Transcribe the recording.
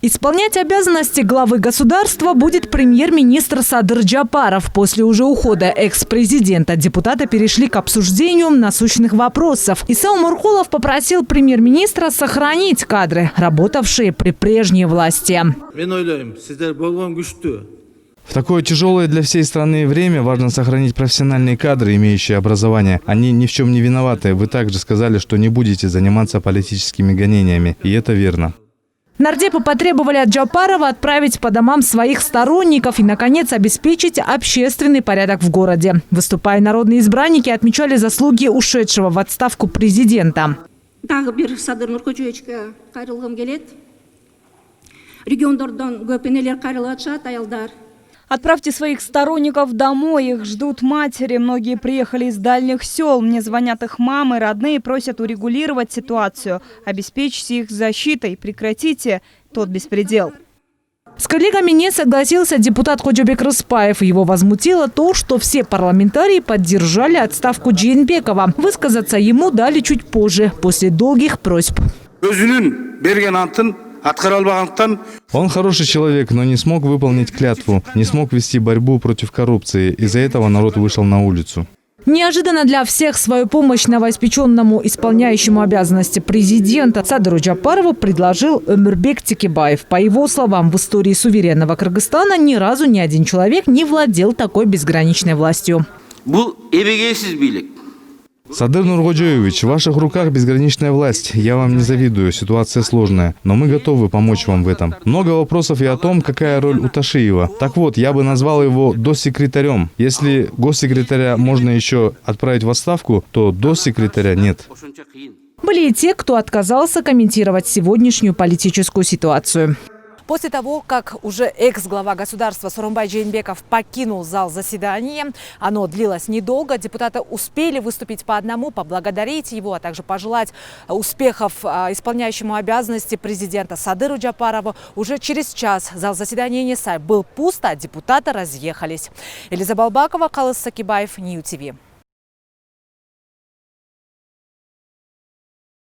Исполнять обязанности главы государства будет премьер-министр Садыр Джапаров. После уже ухода экс-президента депутаты перешли к обсуждению насущных вопросов. Иса Умуркулов попросил премьер-министра сохранить кадры, работавшие при прежней власти. В такое тяжелое для всей страны время важно сохранить профессиональные кадры, имеющие образование. Они ни в чем не виноваты. Вы также сказали, что не будете заниматься политическими гонениями. И это верно. Нардепы потребовали от Джапарова отправить по домам своих сторонников и, наконец, обеспечить общественный порядок в городе. Выступая, народные избранники отмечали заслуги ушедшего в отставку президента. Отправьте своих сторонников домой, их ждут матери. Многие приехали из дальних сел. Мне звонят их мамы, родные, просят урегулировать ситуацию. Обеспечьте их защитой, прекратите тот беспредел. С коллегами не согласился депутат Ходжабек Рыспаев. Его возмутило то, что все парламентарии поддержали отставку Джейнбекова. Высказаться ему дали чуть позже, после долгих просьб. Он хороший человек, но не смог выполнить клятву, не смог вести борьбу против коррупции. Из-за этого народ вышел на улицу. Неожиданно для всех свою помощь новоиспеченному исполняющему обязанности президента Садыру Джапарову предложил Өмурбек Текебаев. По его словам, в истории суверенного Кыргызстана ни разу ни один человек не владел такой безграничной властью. Садыр Нургоджоевич, в ваших руках безграничная власть. Я вам не завидую, ситуация сложная, но мы готовы помочь вам в этом. Много вопросов и о том, какая роль у Ташиева. Так вот, я бы назвал его госсекретарем. Если госсекретаря можно еще отправить в отставку, то госсекретаря нет. Были и те, кто отказался комментировать сегодняшнюю политическую ситуацию. После того, как уже экс-глава государства Сооронбай Джейнбеков покинул зал заседания, оно длилось недолго, депутаты успели выступить по одному, поблагодарить его, а также пожелать успехов исполняющему обязанности президента Садыру Джапарову. Уже через час зал заседания Несай был пуст, а депутаты разъехались. Элиза Балбакова, Калыс Сакибаев, Нью ТВ.